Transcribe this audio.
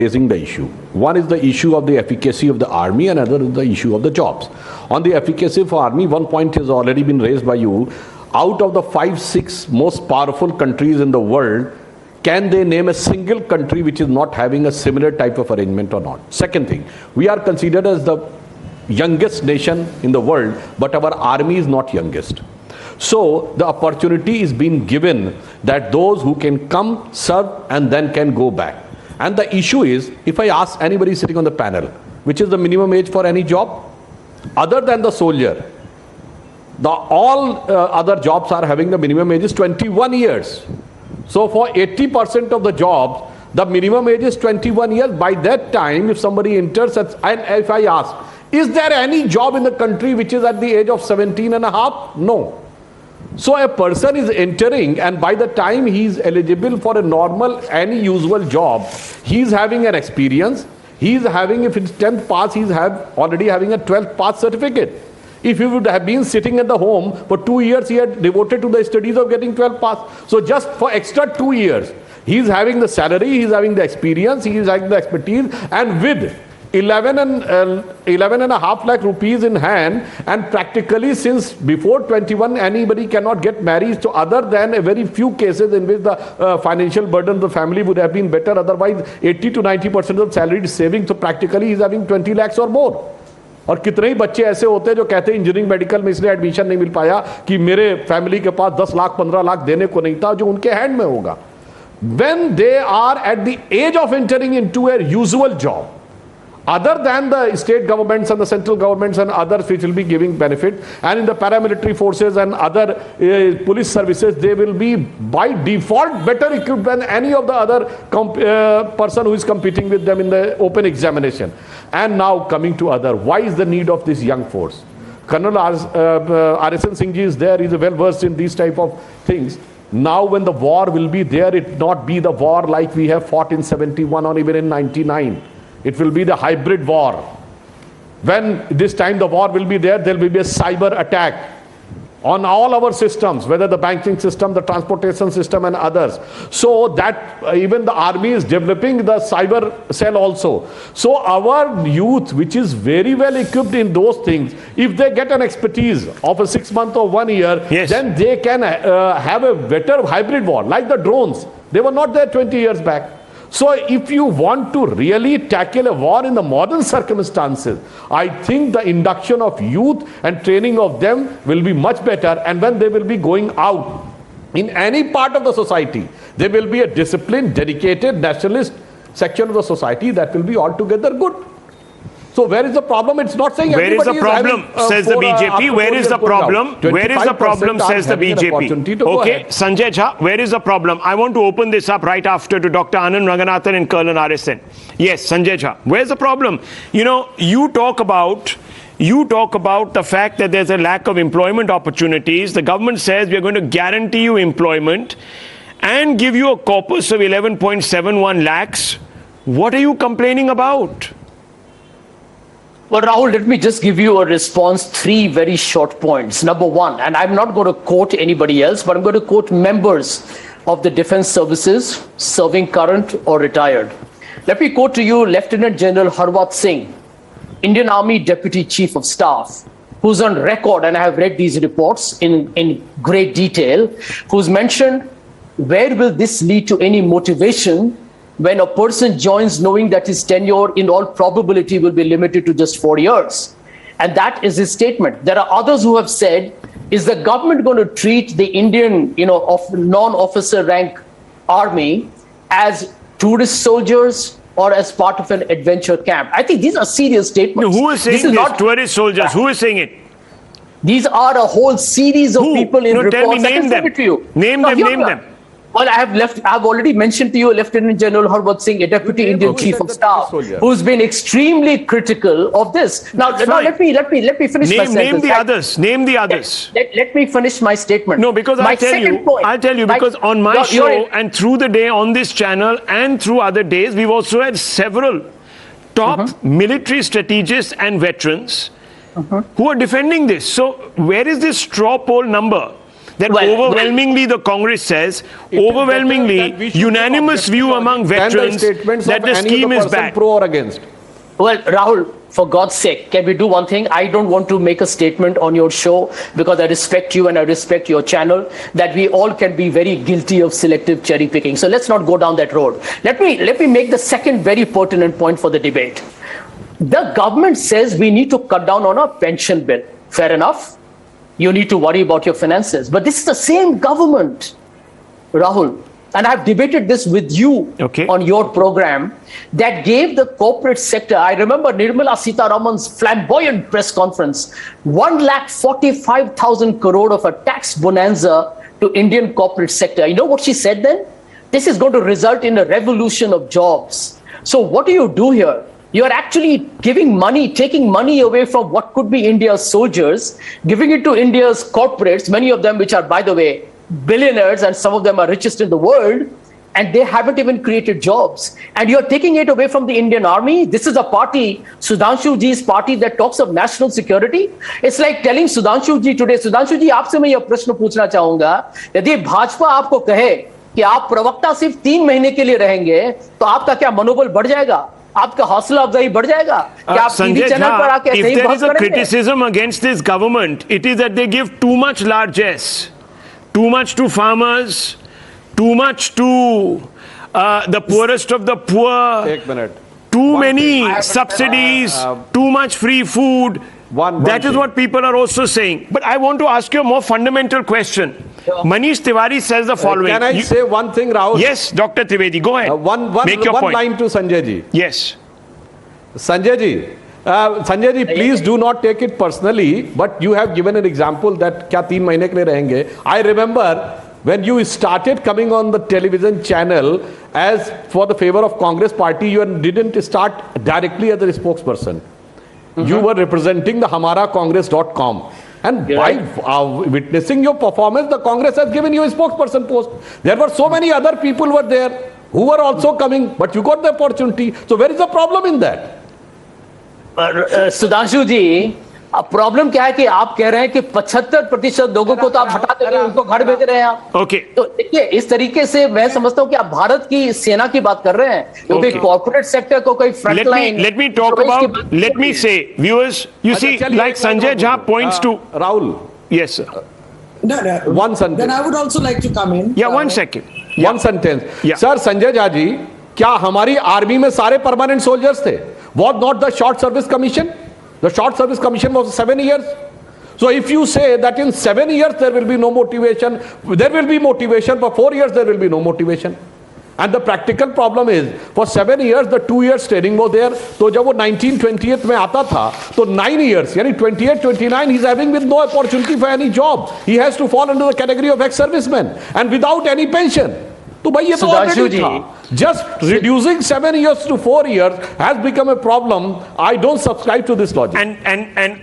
raising the issue. One is the issue of the efficacy of the army, and another is the issue of the jobs. On the efficacy of army, one point has already been raised by you. Out of the 5-6 most powerful countries in the world, can they name a single country which is not having a similar type of arrangement or not? Second thing, we are considered as the youngest nation in the world, but our army is not youngest. So the opportunity is being given that those who can come, serve, and then can go back. And the issue is, if I ask anybody sitting on the panel, which is the minimum age for any job, other than the soldier, all other jobs are having the minimum age is 21 years. So for 80% of the jobs, the minimum age is 21 years. By that time, if somebody enters, and if I ask, is there any job in the country which is at the age of 17 and a half? No. So a person is entering, and by the time he is eligible for a normal, any usual job, he is having an experience. He is having, if it's 10th pass, he is already having a 12th pass certificate. If he would have been sitting at the home for 2 years, he had devoted to the studies of getting 12 pass. So just for extra 2 years, he is having the salary, he is having the experience, he is having the expertise, and with 11.5 lakh rupees in hand, and practically since before 21 anybody cannot get married, so other than a very few cases in which the financial burden of the family would have been better, otherwise 80 to 90% of salary is saving, so practically he is having 20 lakhs or more. और कितने ही बच्चे ऐसे होते हैं जो कहते हैं engineering medical में इसलिए एडमिशन नहीं मिल पाया कि मेरे फैमिली के पास 10 लाख 15 लाख देने को नहीं था, जो उनके हैंड में होगा. When they are at the age of entering into a usual job, other than the state governments and the central governments and others which will be giving benefit, and in the paramilitary forces and other police services, they will be by default better equipped than any of the other person who is competing with them in the open examination. And now coming to other, why is the need of this young force? Colonel R.S.N. Singh ji is there, he is well versed in these type of things. Now when the war will be there, it not be the war like we have fought in 71 or even in 99. It will be the hybrid war. When this time the war will be there will be a cyber attack on all our systems, whether the banking system, the transportation system, and others. So that even the army is developing the cyber cell also. So our youth, which is very well equipped in those things, if they get an expertise of a 6 month or 1 year, yes, then they can have a better hybrid war, like the drones. They were not there 20 years back. So if you want to really tackle a war in the modern circumstances, I think the induction of youth and training of them will be much better. And when they will be going out in any part of the society, there will be a disciplined, dedicated, nationalist section of the society that will be altogether good. So where is the problem? It's not saying where is the problem, says the BJP. Where is the problem? Where is the problem, says the BJP. Okay, Sanjay Jha, where is the problem? I want to open this up right after to Dr. Anand Ranganathan and Colonel R.S.N. Yes, Sanjay Jha, where's the problem? You know, you talk about the fact that there's a lack of employment opportunities. The government says we are going to guarantee you employment and give you a corpus of 11.71 lakhs. What are you complaining about? Well, Rahul, let me just give you a response, 3 very short points. Number 1, and I'm not going to quote anybody else, but I'm going to quote members of the defense services serving current or retired. Let me quote to you Lieutenant General Harwat Singh, Indian Army Deputy Chief of Staff, who's on record, and I have read these reports in great detail, who's mentioned, where will this lead to any motivation when a person joins knowing that his tenure in all probability will be limited to just 4 years? And that is his statement. There are others who have said, is the government going to treat the Indian, of non-officer rank army as tourist soldiers or as part of an adventure camp? I think these are serious statements. Who is saying this? Tourist soldiers. Who is saying it? These are a whole series of people in reports. Tell me, name them. Name them. Well, I've already mentioned to you Lieutenant General Harwat Singh, a Deputy Indian Chief of Staff, who's been extremely critical of this. Now let me finish my sentence. Name the others. Name the others. Let me finish my statement. No, because I'll tell you because on my show and through the day on this channel and through other days, we've also had several top military strategists and veterans who are defending this. So where is this straw poll number that overwhelmingly the Congress says, overwhelmingly unanimous view among veterans that the scheme is bad. Pro or against. Well, Rahul, for God's sake, can we do one thing? I don't want to make a statement on your show because I respect you and I respect your channel, that we all can be very guilty of selective cherry picking. So let's not go down that road. Let me make the second very pertinent point for the debate. The government says we need to cut down on our pension bill. Fair enough. You need to worry about your finances. But this is the same government, Rahul, and I've debated this with you on your program, that gave the corporate sector, I remember Nirmala Sitharaman's flamboyant press conference, 1,45,000 crore of a tax bonanza to Indian corporate sector. You know what she said then? This is going to result in a revolution of jobs. So what do you do here? You are actually giving money, taking money away from what could be India's soldiers, giving it to India's corporates, many of them which are, by the way, billionaires, and some of them are richest in the world, and they haven't even created jobs. And you're taking it away from the Indian army. This is a party, Sudhanshu ji's party, that talks of national security. It's like telling Sudhanshu ji today, Sudhanshu ji, आपसे मैं यह प्रश्न पूछना चाहूंगा, यदि भाजपा आपको कहे कि आप प्रवक्ता सिर्फ 3 महीने के लिए रहेंगे, तो आपका क्या मनोबल बढ़ जाएगा? आपका हौसला अफजाई बढ़ जाएगा? क्या आप टीवी चैनल पर आके if there is a criticism against this government, it is that they give too much largesse. Too much to farmers, too much to the poorest of the poor. Too many subsidies, too much free food. That is what people are also saying. But I want to ask you a more fundamental question. Manish Tiwari says the following. Can I say one thing, Rahul? Yes, Dr. Trivedi, go ahead. Make your one point. line to Sanjay ji. Yes. Sanjay ji, please do not take it personally, but you have given an example that kya 3 mahine ke liye rahenge. I remember when you started coming on the television channel as for the favor of Congress party, you didn't start directly as a spokesperson. You were representing the hamaracongress.com. And by witnessing your performance, the Congress has given you a spokesperson post. There were so many other people were there who were also coming, but you got the opportunity. So where is the problem in that? Sudhanshu जी, अब problem क्या है कि आप कह रहे हैं कि 75% लोगों को तो आप हटा दे रहे हैं, उनको घर भेज रहे हैं आप। तो देखिए, इस तरीके से मैं समझता हूं कि आप भारत की सेना की बात कर रहे हैं, क्योंकि कॉर्पोरेट सेक्टर को कोई front line. Let me talk about, let me say, viewers, you see, like Sanjay Jha points to Rahul. Yes, sir. No, one sentence. Then I would also like to come in. Yeah, 1 second. One sentence. Sir, Sanjay Jha ji, क्या हमारी army में सारे permanent soldiers थे? Was not the short service commission? The short service commission was 7 years. So if you say that in 7 years there will be no motivation, there will be motivation, but 4 years there will be no motivation. And the practical problem is, for 7 years the 2 years training was there. So जब वो 1928 में आता था, तो 9 years, यानी 28, 29, he's having with no opportunity for any job. He has to fall under the category of ex-servicemen and without any pension. तो भाई ये तो already था. Just reducing 7 years to 4 years has become a problem. I don't subscribe to this logic. And